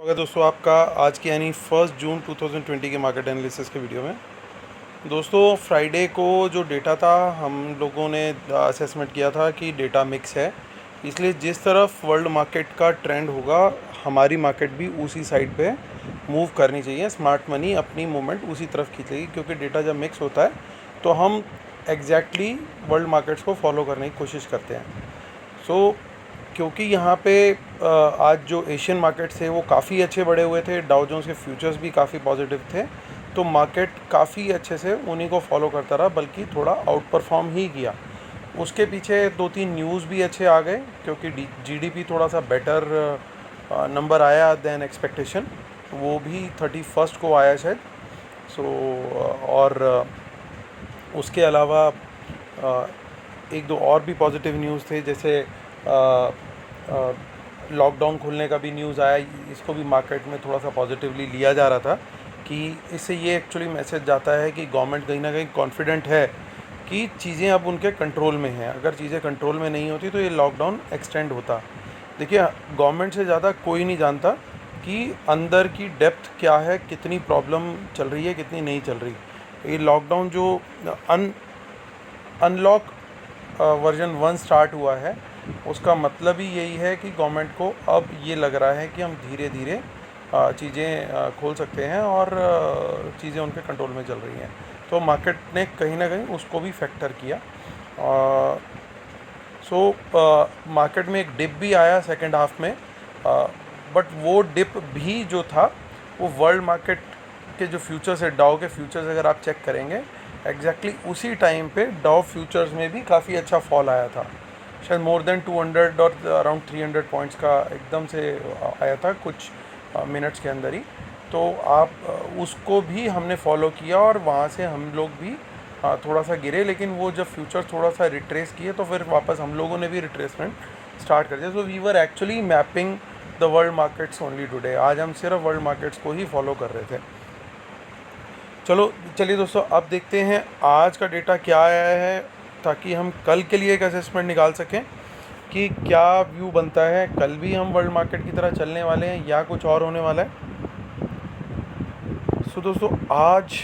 स्वागत दोस्तों आपका आज की यानी 1 जून 2020 के मार्केट एनालिसिस के वीडियो में। दोस्तों फ्राइडे को जो डेटा था हम लोगों ने असेसमेंट किया था कि डेटा मिक्स है, इसलिए जिस तरफ वर्ल्ड मार्केट का ट्रेंड होगा हमारी मार्केट भी उसी साइड पे मूव करनी चाहिए। स्मार्ट मनी अपनी मूवमेंट उसी तरफ खींचेगी क्योंकि डेटा जब मिक्स होता है तो हम एग्जैक्टली वर्ल्ड मार्केट्स को फॉलो करने की कोशिश करते हैं। सो क्योंकि यहाँ पे आज जो एशियन मार्केट्स थे वो काफ़ी अच्छे बढ़े हुए थे, डाउ जोन्स के फ्यूचर्स भी काफ़ी पॉजिटिव थे, तो मार्केट काफ़ी अच्छे से उन्हीं को फॉलो करता रहा, बल्कि थोड़ा आउट परफॉर्म ही किया। उसके पीछे 2-3 न्यूज़ भी अच्छे आ गए क्योंकि जीडीपी थोड़ा सा बेटर नंबर आया देन एक्सपेक्टेशन, वो भी 31 को आया शायद। और उसके अलावा एक दो और भी पॉजिटिव न्यूज़ थे, जैसे लॉकडाउन खुलने का भी न्यूज़ आया। इसको भी मार्केट में थोड़ा सा पॉजिटिवली लिया जा रहा था कि इससे ये एक्चुअली मैसेज जाता है कि गवर्नमेंट कहीं ना कहीं कॉन्फिडेंट है कि चीज़ें अब उनके कंट्रोल में हैं। अगर चीज़ें कंट्रोल में नहीं होती तो ये लॉकडाउन एक्सटेंड होता। देखिए, गवर्नमेंट से ज़्यादा कोई नहीं जानता कि अंदर की डेप्थ क्या है, कितनी प्रॉब्लम चल रही है, कितनी नहीं चल रही। ये लॉकडाउन जो अनलॉक वर्जन 1 स्टार्ट हुआ है, उसका मतलब ही यही है कि गवर्नमेंट को अब ये लग रहा है कि हम धीरे धीरे चीज़ें खोल सकते हैं और चीज़ें उनके कंट्रोल में चल रही हैं। तो मार्केट ने कहीं ना कहीं उसको भी फैक्टर किया। मार्केट में एक डिप भी आया सेकेंड हाफ में, बट वो डिप भी जो था वो वर्ल्ड मार्केट के जो फ्यूचर्स है, डाउ के फ्यूचर्स अगर आप चेक करेंगे एग्जैक्टली उसी टाइम पे डाउ फ्यूचर्स में भी काफ़ी अच्छा फॉल आया था, शायद मोर देन 200 और अराउंड 300 पॉइंट्स का एकदम से आया था कुछ मिनट्स के अंदर ही। तो आप उसको भी हमने फॉलो किया और वहाँ से हम लोग भी थोड़ा सा गिरे, लेकिन वो जब फ्यूचर थोड़ा सा रिट्रेस किए तो फिर वापस हम लोगों ने भी रिट्रेसमेंट स्टार्ट कर दिया। So we were actually mapping the world markets only today. आज हम सिर्फ वर्ल्ड मार्केट्स को ही फॉलो कर रहे थे। चलिए दोस्तों, अब देखते हैं आज का डेटा क्या आया है, ताकि हम कल के लिए एक असेसमेंट निकाल सकें कि क्या व्यू बनता है। कल भी हम वर्ल्ड मार्केट की तरह चलने वाले हैं या कुछ और होने वाला है। सो दोस्तों, आज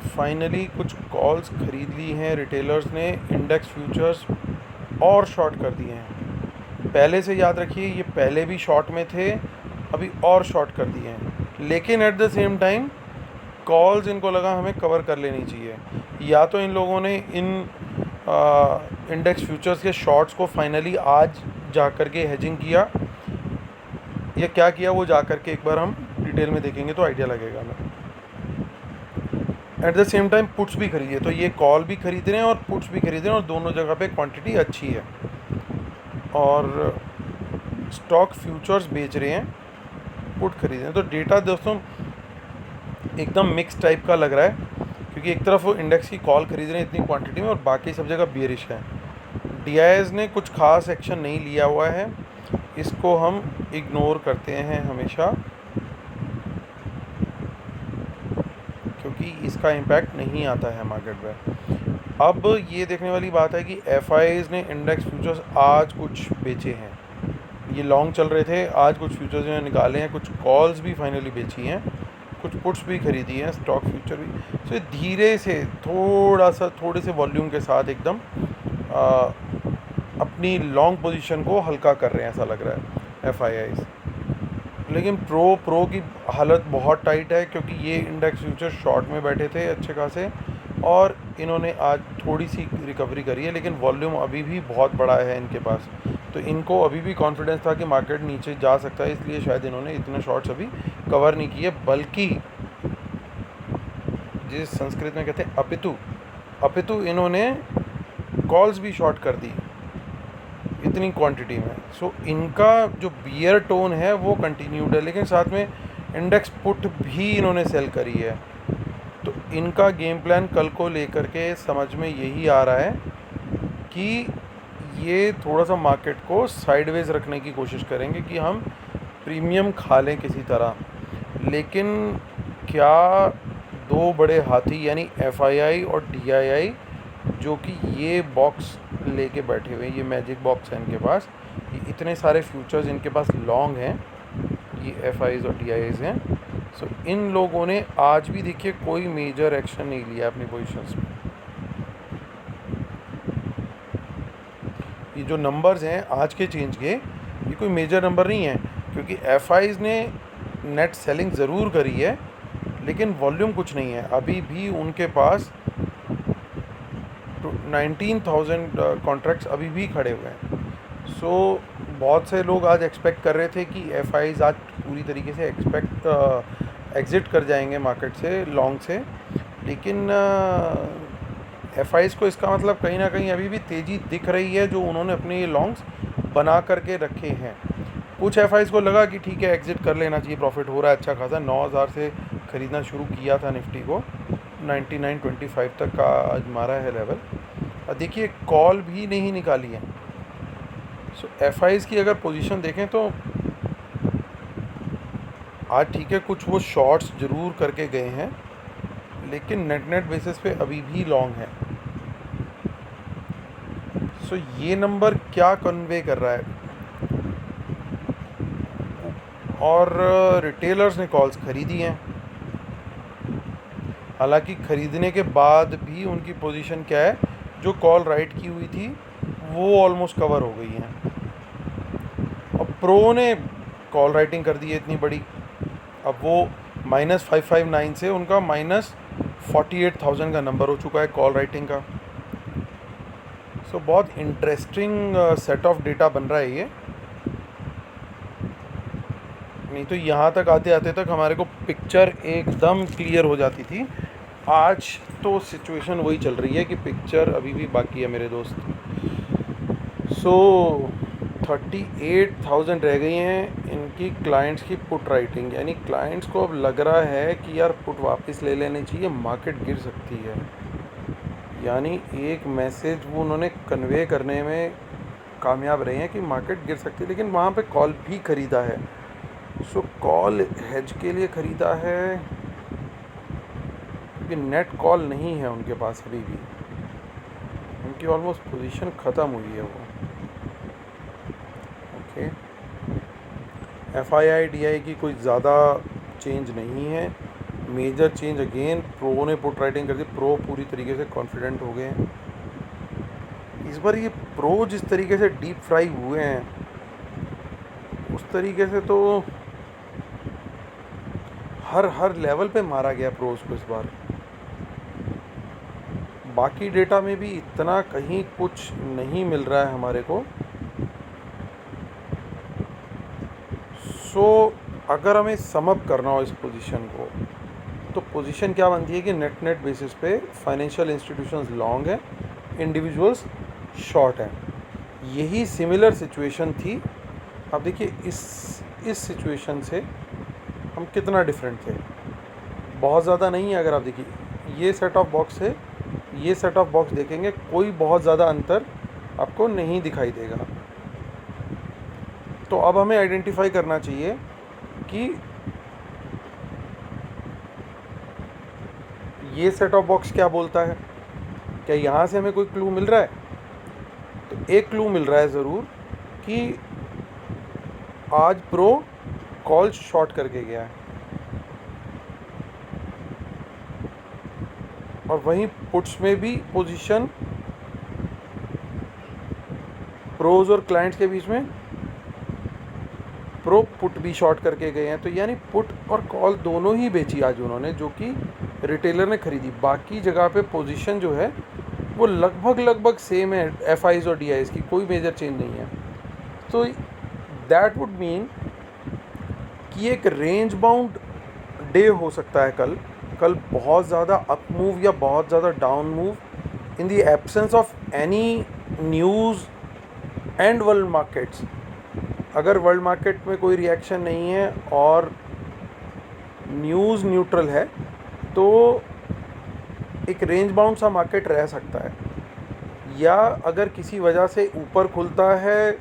फाइनली कुछ कॉल्स खरीद ली हैं रिटेलर्स ने, इंडेक्स फ्यूचर्स और शॉर्ट कर दिए हैं। पहले से याद रखिए, ये पहले भी शॉर्ट में थे, अभी और शॉर्ट कर दिए हैं, लेकिन at the same time calls इनको लगा हमें कवर कर लेनी चाहिए। या तो इन लोगों ने इन इंडेक्स फ्यूचर्स के शॉर्ट्स को फाइनली आज जा कर के हेजिंग किया, या क्या किया वो जा कर के एक बार हम डिटेल में देखेंगे तो आइडिया लगेगा हमें। At the same time puts भी खरीदे, तो ये कॉल भी खरीद रहे हैं और पुट्स भी खरीद रहे हैं, और दोनों जगह पे क्वांटिटी अच्छी है। और स्टॉक फ्यूचर्स बेच रहे हैं, पुट खरीद रहे हैं। तो डेटा दोस्तों एकदम मिक्स टाइप का लग रहा है, क्योंकि एक तरफ वो इंडेक्स की कॉल खरीद रहे हैं इतनी क्वांटिटी में और बाकी सब जगह बियरिश है। डीआईएस ने कुछ खास एक्शन नहीं लिया हुआ है, इसको हम इग्नोर करते हैं हमेशा, क्योंकि इसका इम्पैक्ट नहीं आता है मार्केट में। अब ये देखने वाली बात है कि एफआईआईज ने इंडेक्स फ्यूचर्स आज कुछ बेचे हैं। ये लॉन्ग चल रहे थे, आज कुछ फ्यूचर्स ने निकाले हैं, कुछ कॉल्स भी फाइनली बेची हैं, कुछ पुट्स भी खरीदी हैं, स्टॉक फ्यूचर भी। तो धीरे से थोड़े से वॉल्यूम के साथ एकदम अपनी लॉन्ग पोजीशन को हल्का कर रहे हैं, ऐसा लग रहा है एफआईआईज। लेकिन प्रो की हालत बहुत टाइट है, क्योंकि ये इंडेक्स फ्यूचर शॉर्ट में बैठे थे अच्छे खासे, और इन्होंने आज थोड़ी सी रिकवरी करी है, लेकिन वॉल्यूम अभी भी बहुत बड़ा है इनके पास। तो इनको अभी भी कॉन्फिडेंस था कि मार्केट नीचे जा सकता है, इसलिए शायद इन्होंने इतने शॉर्ट्स अभी कवर नहीं किए, बल्कि जिस संस्कृत में कहते हैं अपितु इन्होंने कॉल्स भी शॉर्ट कर दी इतनी क्वांटिटी में। सो इनका जो बियर टोन है वो कंटिन्यूड है, लेकिन साथ में इंडेक्स पुट भी इन्होंने सेल करी है। तो इनका गेम प्लान कल को लेकर के समझ में यही आ रहा है कि ये थोड़ा सा मार्केट को साइडवेज रखने की कोशिश करेंगे कि हम प्रीमियम खा लें किसी तरह। लेकिन क्या दो बड़े हाथी यानी एफआईआई और डीआईआई, जो कि ये बॉक्स लेके बैठे हुए हैं, ये मैजिक बॉक्स है इनके पास, ये इतने सारे फ्यूचर्स इनके पास लॉन्ग हैं, ये FIs और DIs हैं। सो इन लोगों ने आज भी देखिए कोई मेजर एक्शन नहीं लिया अपनी पोजीशंस में। ये जो नंबर्स हैं आज के चेंज के, ये कोई मेजर नंबर नहीं है, क्योंकि FIs ने नेट सेलिंग ज़रूर करी है लेकिन वॉल्यूम कुछ नहीं है। अभी भी उनके पास 19,000 कॉन्ट्रैक्ट्स अभी भी खड़े हुए हैं। सो बहुत से लोग आज एक्सपेक्ट कर रहे थे कि FIs आज पूरी तरीके से एग्ज़िट कर जाएंगे मार्केट से लॉन्ग से, लेकिन FIs को इसका मतलब कहीं ना कहीं अभी भी तेज़ी दिख रही है जो उन्होंने अपने ये लॉन्ग्स बना करके रखे हैं। कुछ FIs को लगा कि ठीक है एग्ज़िट कर लेना चाहिए, प्रॉफिट हो रहा है अच्छा खासा। 9,000 से ख़रीदना शुरू किया था निफ्टी को, 99.25 तक का आज मारा है लेवल। और देखिए कॉल भी नहीं निकाली है। सो FIs की अगर पोजीशन देखें तो आज ठीक है कुछ वो शॉर्ट्स ज़रूर करके गए हैं, लेकिन नेट बेसिस पे अभी भी लॉन्ग है। सो ये नंबर क्या कन्वे कर रहा है, और रिटेलर्स ने कॉल्स ख़रीदी हैं। हालांकि ख़रीदने के बाद भी उनकी पोजीशन क्या है, जो कॉल राइट की हुई थी वो ऑलमोस्ट कवर हो गई हैं। अब प्रो ने कॉल राइटिंग कर दी है इतनी बड़ी, अब वो -559 से उनका -48,000 का नंबर हो चुका है कॉल राइटिंग का। सो बहुत इंटरेस्टिंग सेट ऑफ डेटा बन रहा है ये। नहीं तो यहाँ तक आते आते तक हमारे को पिक्चर एकदम क्लियर हो जाती थी। आज तो सिचुएशन वही चल रही है कि पिक्चर अभी भी बाकी है मेरे दोस्त। सो 38,000 रह गई हैं इनकी क्लाइंट्स की पुट राइटिंग, यानी क्लाइंट्स को अब लग रहा है कि यार पुट वापस ले लेनी चाहिए, मार्केट गिर सकती है। यानी एक मैसेज वो उन्होंने कन्वे करने में कामयाब रहे हैं कि मार्केट गिर सकती है, लेकिन वहाँ पे कॉल भी ख़रीदा है। सो कॉल हेज के लिए ख़रीदा है, क्योंकि नेट कॉल नहीं है उनके पास अभी भी, उनकी ऑलमोस्ट पोजीशन ख़त्म हुई है वो। ओके, FII DI की कोई ज़्यादा चेंज नहीं है। मेजर चेंज अगेन प्रो ने पुट राइटिंग कर दी, प्रो पूरी तरीके से कॉन्फिडेंट हो गए हैं इस बार। ये प्रो जिस तरीके से डीप फ्राई हुए हैं उस तरीके से तो हर लेवल पे मारा गया प्रोज को इस बार। बाकी डेटा में भी इतना कहीं कुछ नहीं मिल रहा है हमारे को। सो अगर हमें सम अप करना हो इस पोजीशन को, तो पोजीशन क्या बनती है कि नेट बेसिस पे फाइनेंशियल इंस्टीट्यूशंस लॉन्ग है, इंडिविजुअल्स शॉर्ट हैं। यही सिमिलर सिचुएशन थी। अब देखिए इस सिचुएशन से हम कितना डिफरेंट थे, बहुत ज़्यादा नहीं है। अगर आप देखिए ये सेट ऑफ बॉक्स है, ये सेट ऑफ बॉक्स देखेंगे कोई बहुत ज़्यादा अंतर आपको नहीं दिखाई देगा। तो अब हमें आइडेंटिफाई करना चाहिए कि ये सेट ऑफ बॉक्स क्या बोलता है, क्या यहाँ से हमें कोई क्लू मिल रहा है। तो एक क्लू मिल रहा है ज़रूर कि आज प्रो कॉल शॉर्ट करके गया है, और वहीं पुट्स में भी पोजीशन प्रोज और क्लाइंट्स के बीच में प्रो पुट भी शॉर्ट करके गए हैं। तो यानी पुट और कॉल दोनों ही बेची आज उन्होंने, जो कि रिटेलर ने ख़रीदी। बाकी जगह पे पोजीशन जो है वो लगभग सेम है FIs और DIs की, कोई मेजर चेंज नहीं है। तो दैट वुड मीन कि एक रेंज बाउंड डे हो सकता है कल बहुत ज़्यादा अप मूव या बहुत ज़्यादा down move in the absence of any news and world markets. अगर वर्ल्ड मार्केट में कोई रिएक्शन नहीं है और न्यूज़ न्यूट्रल है तो एक रेंज बाउंड सा मार्केट रह सकता है, या अगर किसी वजह से ऊपर खुलता है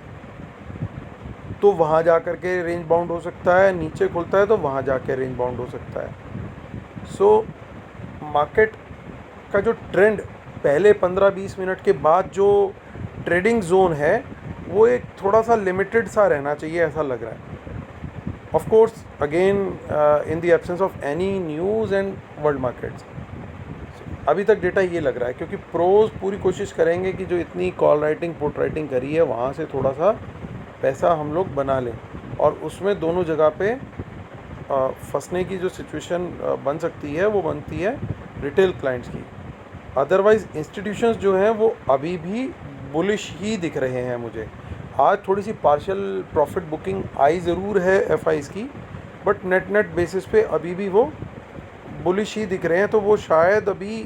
तो वहाँ जा कर के रेंज बाउंड हो सकता है, नीचे खुलता है तो वहाँ जा के रेंज बाउंड हो सकता है। सो मार्केट का जो ट्रेंड पहले 15-20 मिनट के बाद जो ट्रेडिंग जोन है वो एक थोड़ा सा लिमिटेड सा रहना चाहिए, ऐसा लग रहा है। Of course again in the absence of any news and world markets, अभी तक डेटा ये लग रहा है, क्योंकि प्रोज पूरी कोशिश करेंगे कि जो इतनी कॉल राइटिंग पुट राइटिंग करी है वहाँ से थोड़ा सा पैसा हम लोग बना लें, और उसमें दोनों जगह पे फंसने की जो सिचुएशन बन सकती है वो बनती है रिटेल क्लाइंट्स की। अदरवाइज़ इंस्टीट्यूशंस जो हैं वो अभी भी बुलिश ही दिख रहे हैं मुझे। आज थोड़ी सी पार्शियल प्रॉफिट बुकिंग आई ज़रूर है एफआईज की, बट नेट नेट बेसिस पे अभी भी वो बुलिश ही दिख रहे हैं। तो वो शायद अभी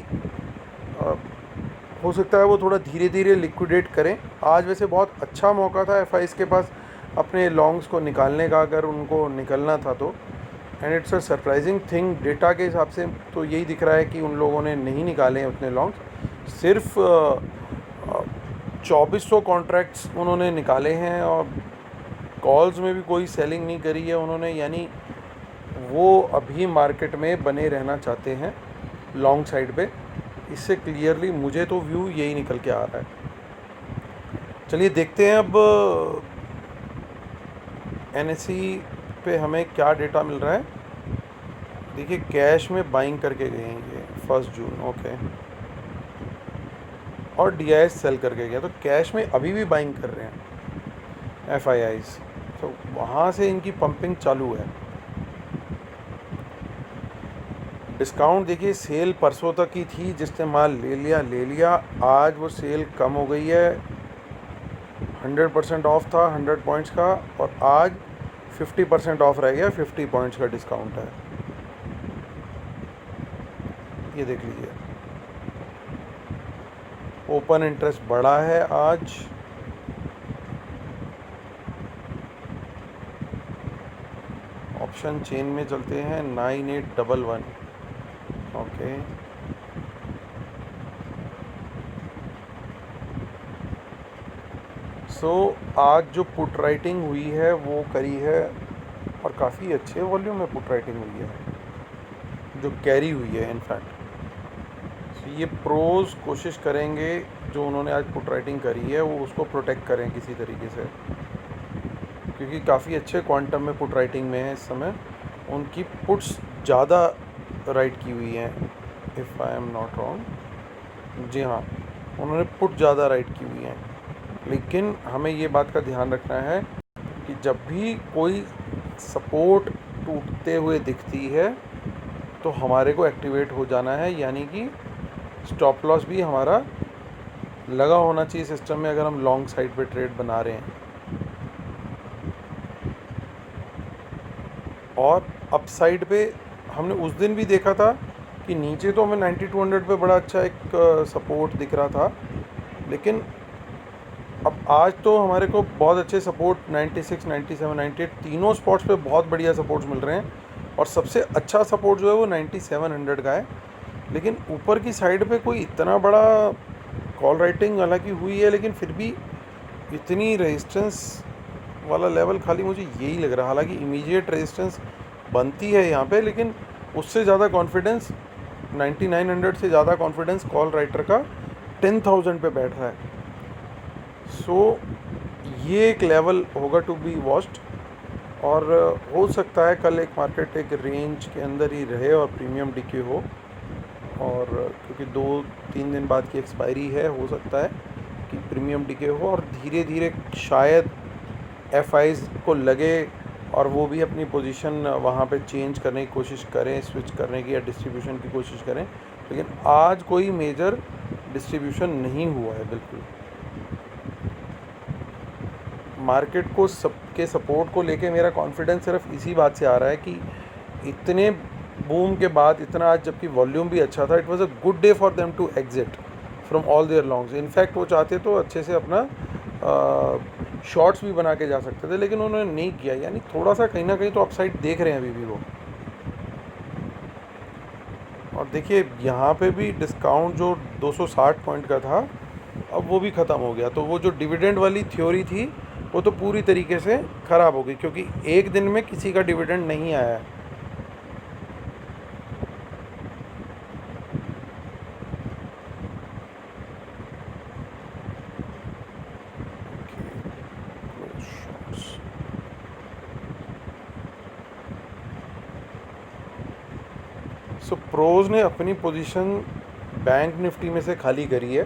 हो सकता है वो थोड़ा धीरे धीरे लिक्विडेट करें। आज वैसे बहुत अच्छा मौका था एफआईज के पास अपने लॉन्ग्स को निकालने का, अगर उनको निकलना था तो। And it's a surprising thing, data के हिसाब से तो यही दिख रहा है कि उन लोगों ने नहीं निकाले हैं उतने लॉन्ग्स, सिर्फ 2400 कॉन्ट्रैक्ट्स उन्होंने निकाले हैं, और कॉल्स में भी कोई सेलिंग नहीं करी है उन्होंने। यानी वो अभी मार्केट में बने रहना चाहते हैं लॉन्ग साइड पे। इससे क्लियरली मुझे तो व्यू यही निकल के आ रहा है। चलिए देखते हैं अब एनएसई पे हमें क्या डेटा मिल रहा है। देखिए कैश में बाइंग करके गए हैं ये 1 जून, ओके, और डीआईएस सेल करके गया, तो कैश में अभी भी बाइंग कर रहे हैं एफआईआईज, तो वहाँ से इनकी पंपिंग चालू है। डिस्काउंट देखिए, सेल परसों तक की थी, जिसने माल ले लिया। आज वो सेल कम हो गई है, 100% ऑफ था 100 पॉइंट्स का, और आज 50% ऑफ रह गया, 50 पॉइंट्स का डिस्काउंट है। ये देख लीजिए, ओपन इंटरेस्ट बढ़ा है आज। ऑप्शन चेन में चलते हैं 9811, ओके। सो आज जो पुट राइटिंग हुई है वो करी है, और काफ़ी अच्छे वॉल्यूम में पुट राइटिंग हुई है, जो कैरी हुई है इनफैक्ट। ये प्रोज कोशिश करेंगे जो उन्होंने आज पुट राइटिंग करी है वो उसको प्रोटेक्ट करें किसी तरीके से, क्योंकि काफ़ी अच्छे क्वांटम में पुट राइटिंग में है इस समय। उनकी पुट्स ज़्यादा राइट की हुई हैं, if I am not wrong. जी हाँ, उन्होंने पुट ज़्यादा राइट की हुई हैं, लेकिन हमें ये बात का ध्यान रखना है कि जब भी कोई सपोर्ट टूटते हुए दिखती है तो हमारे को एक्टिवेट हो जाना है, यानी कि स्टॉप लॉस भी हमारा लगा होना चाहिए सिस्टम में, अगर हम लॉन्ग साइड पे ट्रेड बना रहे हैं। और अप साइड पे हमने उस दिन भी देखा था कि नीचे तो हमें 9200 पे बड़ा अच्छा एक सपोर्ट दिख रहा था, लेकिन अब आज तो हमारे को बहुत अच्छे सपोर्ट 96, 97, 98 तीनों स्पॉट्स पे बहुत बढ़िया सपोर्ट्स मिल रहे हैं, और सबसे अच्छा सपोर्ट जो है वो 9700 का है। लेकिन ऊपर की साइड पे कोई इतना बड़ा कॉल राइटिंग हालांकि हुई है, लेकिन फिर भी इतनी रेजिस्टेंस वाला लेवल खाली मुझे यही लग रहा है। हालांकि इमीडिएट रेजिस्टेंस बनती है यहाँ पे, लेकिन उससे ज़्यादा कॉन्फिडेंस 9900 से ज़्यादा कॉन्फिडेंस कॉल राइटर का 10,000 पे बैठ रहा है। सो ये एक लेवल होगा टू बी वॉच्ड, और हो सकता है कल एक मार्केट एक रेंज के अंदर ही रहे और प्रीमियम डिके हो, और क्योंकि 2-3 दिन बाद की एक्सपायरी है, हो सकता है कि प्रीमियम डिके हो, और धीरे धीरे शायद एफआईज को लगे और वो भी अपनी पोजीशन वहाँ पे चेंज करने की कोशिश करें, स्विच करने की या डिस्ट्रीब्यूशन की कोशिश करें। लेकिन आज कोई मेजर डिस्ट्रीब्यूशन नहीं हुआ है बिल्कुल। मार्केट को सबके सपोर्ट को लेके मेरा कॉन्फिडेंस सिर्फ इसी बात से आ रहा है कि इतने बूम के बाद इतना आज जबकि वॉल्यूम भी अच्छा था, it was a good day for them to exit from all their longs. In fact वो चाहते तो अच्छे से अपना शॉर्ट्स भी बना के जा सकते थे, लेकिन उन्होंने नहीं किया। यानी थोड़ा सा कहीं ना कहीं तो अपसाइड देख रहे हैं अभी भी वो। और देखिए यहाँ पे भी डिस्काउंट जो 260 पॉइंट का था अब वो भी ख़त्म हो गया। तो वो जो डिविडेंड वाली थ्योरी थी वो तो पूरी तरीके से ख़राब हो गई, क्योंकि एक दिन में किसी का डिविडेंड नहीं आया है। सो प्रोज ने अपनी पोजीशन बैंक निफ्टी में से खाली करी है,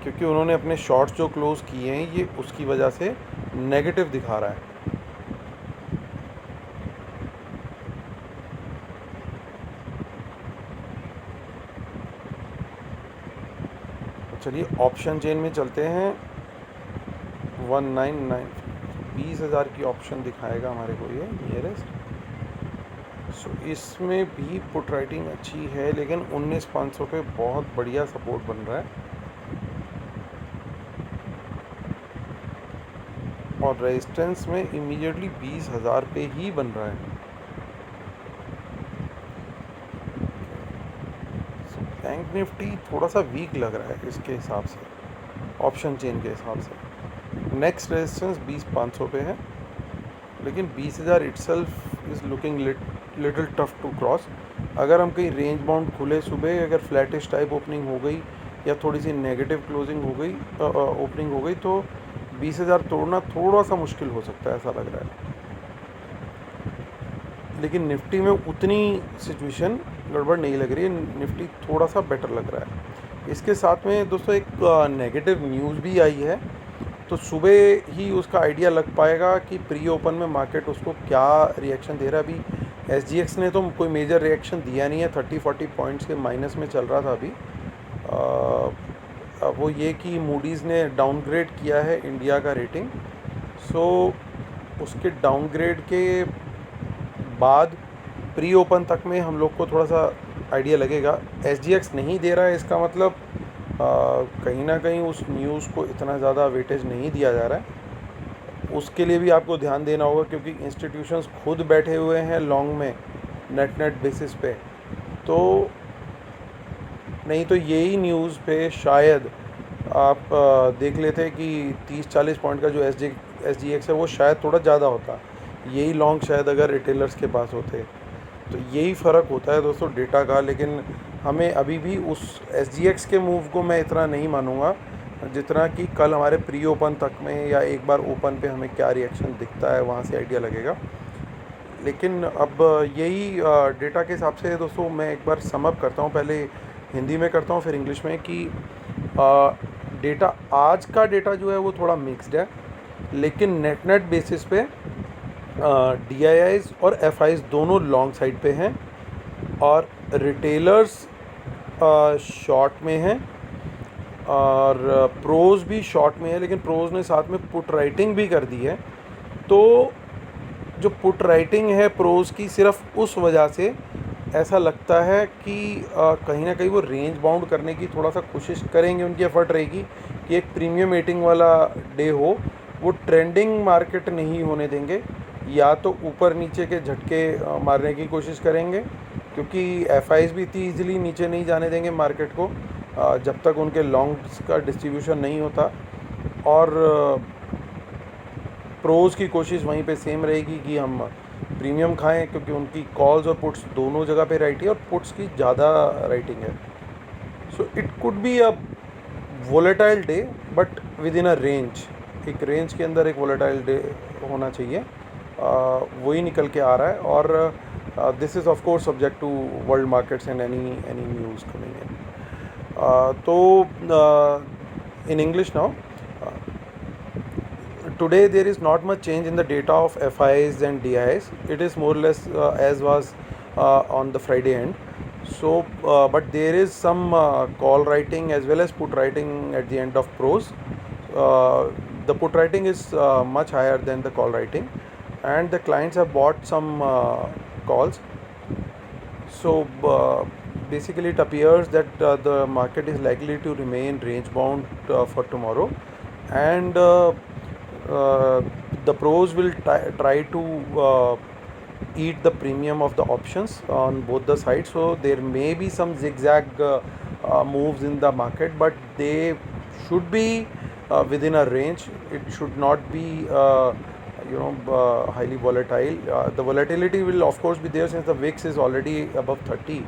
क्योंकि उन्होंने अपने शॉर्ट्स जो क्लोज़ किए हैं ये उसकी वजह से नेगेटिव दिखा रहा है। चलिए ऑप्शन चेन में चलते हैं। 199 20,000 की ऑप्शन दिखाएगा हमारे को ये नियरेस्ट। सो इसमें भी पुट राइटिंग अच्छी है, लेकिन 19,500 पे बहुत बढ़िया सपोर्ट बन रहा है और रेजिस्टेंस में इमीडिएटली 20,000 पे ही बन रहा है। बैंक निफ्टी थोड़ा सा वीक लग रहा है इसके हिसाब से, ऑप्शन चेन के हिसाब से। नेक्स्ट रेजिस्टेंस 20,500 पे है, लेकिन 20,000 itself is looking little tough to cross. अगर हम कहीं रेंज बाउंड खुले सुबह, अगर फ्लैटिश टाइप ओपनिंग हो गई या थोड़ी सी नेगेटिव क्लोजिंग हो गई, ओपनिंग हो गई, तो 20,000 तोड़ना थोड़ा सा मुश्किल हो सकता है, ऐसा लग रहा है। लेकिन निफ्टी में उतनी सिचुएशन गड़बड़ नहीं लग रही है, निफ्टी थोड़ा सा बेटर लग रहा है। इसके साथ में दोस्तों एक नेगेटिव न्यूज़ भी आई है, तो सुबह ही उसका आइडिया लग पाएगा कि प्री ओपन में मार्केट उसको क्या रिएक्शन दे रहा है। अभी SGX ने तो कोई मेजर रिएक्शन दिया नहीं है, 30-40 पॉइंट्स के माइनस में चल रहा था अभी। वो ये कि मूडीज़ ने डाउनग्रेड किया है इंडिया का रेटिंग, सो उसके डाउनग्रेड के बाद प्री ओपन तक में हम लोग को थोड़ा सा आइडिया लगेगा। SGX नहीं दे रहा है, इसका मतलब कहीं ना कहीं उस न्यूज़ को इतना ज़्यादा वेटेज नहीं दिया जा रहा है। उसके लिए भी आपको ध्यान देना होगा, क्योंकि इंस्टीट्यूशंस खुद बैठे हुए हैं लॉन्ग में नेट बेसिस पे। तो नहीं तो यही न्यूज़ पे शायद आप देख लेते कि 30-40 पॉइंट का जो SGX है वो शायद थोड़ा ज़्यादा होता, यही लॉन्ग शायद अगर रिटेलर्स के पास होते। तो यही फ़र्क होता है दोस्तों डेटा का। लेकिन हमें अभी भी उस SGX के मूव को मैं इतना नहीं मानूंगा जितना कि कल हमारे प्री ओपन तक में, या एक बार ओपन पे हमें क्या रिएक्शन दिखता है वहाँ से आइडिया लगेगा। लेकिन अब यही डेटा के हिसाब से दोस्तों मैं एक बार समअप करता हूँ, पहले हिंदी में करता हूँ फिर इंग्लिश में, कि डेटा आज का डेटा जो है वो थोड़ा मिक्स्ड है, लेकिन नेट बेसिस पे DIIs और FIs दोनों लॉन्ग साइड पे हैं और रिटेलर्स शॉर्ट में हैं और प्रोज भी शॉर्ट में है, लेकिन प्रोज ने साथ में पुट राइटिंग भी कर दी है। तो जो पुट राइटिंग है प्रोज की, सिर्फ उस वजह से ऐसा लगता है कि कहीं ना कहीं वो रेंज बाउंड करने की थोड़ा सा कोशिश करेंगे, उनकी एफर्ट रहेगी कि एक प्रीमियम रेटिंग वाला डे हो। वो ट्रेंडिंग मार्केट नहीं होने देंगे, या तो ऊपर नीचे के झटके मारने की कोशिश करेंगे, क्योंकि FIs भी इतनी ईजिली नीचे नहीं जाने देंगे मार्केट को जब तक उनके लॉन्ग्स का डिस्ट्रीब्यूशन नहीं होता। और प्रोज की कोशिश वहीं पे सेम रहेगी कि हम प्रीमियम खाएं, क्योंकि उनकी कॉल्स और पुट्स दोनों जगह पे राइट है और पुट्स की ज़्यादा राइटिंग है। So it could be a volatile day but with in a range, एक रेंज के अंदर एक वोलेटाइल डे होना चाहिए। वही निकल के आ रहा है। और this is of course subject to world markets and any news coming in. तो in English now, today there is not much change in the data of FIs and DIs. It is more or less as was on the Friday end. So but there is some call writing as well as put writing at the end of pros. The put writing is much higher than the call writing, and the clients have bought some calls. So basically it appears that the market is likely to remain range bound for tomorrow, and the pros will try to eat the premium of the options on both the sides. So there may be some zigzag moves in the market, but they should be within a range. It should not be highly volatile. The volatility will of course be there since the VIX is already above 30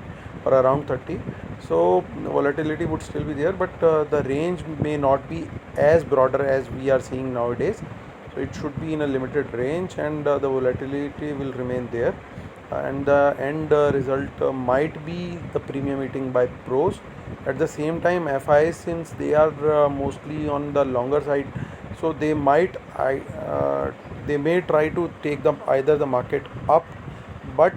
or around 30. So volatility would still be there, but the range may not be as broader as we are seeing nowadays. So it should be in a limited range, and the volatility will remain there. and the end result might be the premium eating by pros. At the same time, FIs, since they are mostly on the longer side, so they may try to take the either the market up, but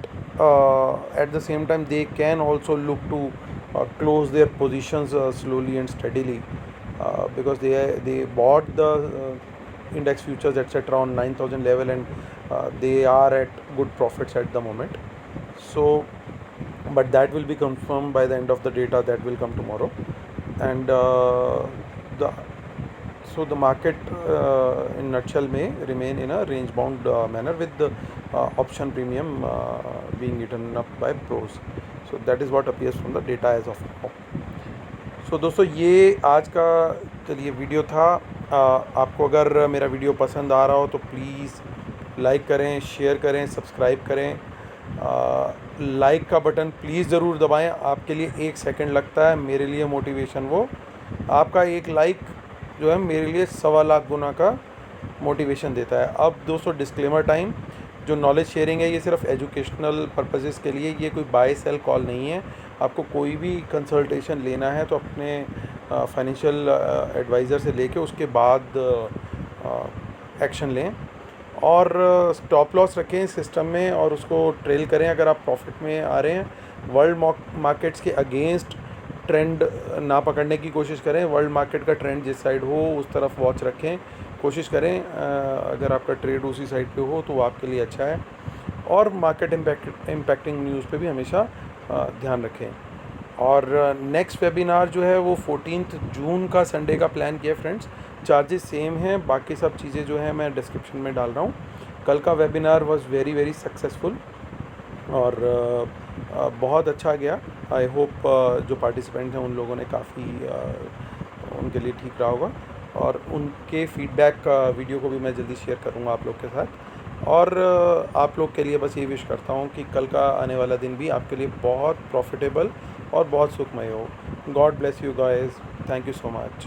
at the same time they can also look to close their positions slowly and steadily, because they bought the index futures etc on 9,000 level, and they are at good profits at the moment. So but that will be confirmed by the end of the data that will come tomorrow. And the so the market in nutshell may remain in a range bound manner, with the option premium being eaten up by pros. So that is what appears from the data as of now. सो दोस्तों, ये आज का चलिए video था। आपको अगर मेरा video पसंद आ रहा हो तो प्लीज़ लाइक करें, शेयर करें, सब्सक्राइब करें। लाइक का बटन प्लीज़ ज़रूर दबाएं। आपके लिए 1 सेकंड लगता है, मेरे लिए मोटिवेशन वो आपका एक लाइक जो है मेरे लिए 1.25 लाख गुना का मोटिवेशन देता है। अब दोस्तों, डिस्क्लेमर टाइम। जो नॉलेज शेयरिंग है ये सिर्फ एजुकेशनल पर्पसेस के लिए, ये कोई बाय सेल कॉल नहीं है। आपको कोई भी कंसल्टेशन लेना है तो अपने फाइनेंशियल एडवाइज़र से लेके उसके बाद एक्शन लें, और स्टॉप लॉस रखें सिस्टम में और उसको ट्रेल करें अगर आप प्रॉफिट में आ रहे हैं। वर्ल्ड मार्केट्स के अगेंस्ट ट्रेंड ना पकड़ने की कोशिश करें। वर्ल्ड मार्केट का ट्रेंड जिस साइड हो उस तरफ वॉच रखें, कोशिश करें। अगर आपका ट्रेड उसी साइड पे हो तो वो आपके लिए अच्छा है। और मार्केट इम्पैक्टिंग न्यूज़ पे भी हमेशा ध्यान रखें। और नेक्स्ट वेबिनार जो है वो 14 जून का संडे का प्लान किया है फ्रेंड्स। चार्जेस सेम हैं, बाकी सब चीज़ें जो हैं मैं डिस्क्रिप्शन में डाल रहा हूँ। कल का webinar was very very successful और बहुत अच्छा गया। आई होप जो पार्टिसिपेंट हैं उन लोगों ने काफ़ी उनके लिए ठीक रहा होगा, और उनके फीडबैक वीडियो को भी मैं जल्दी शेयर करूँगा आप लोग के साथ। और आप लोग के लिए बस ये विश करता हूँ कि कल का आने वाला दिन भी आपके लिए बहुत प्रॉफिटेबल और बहुत सुखमय हो। God bless you guys, thank you so much.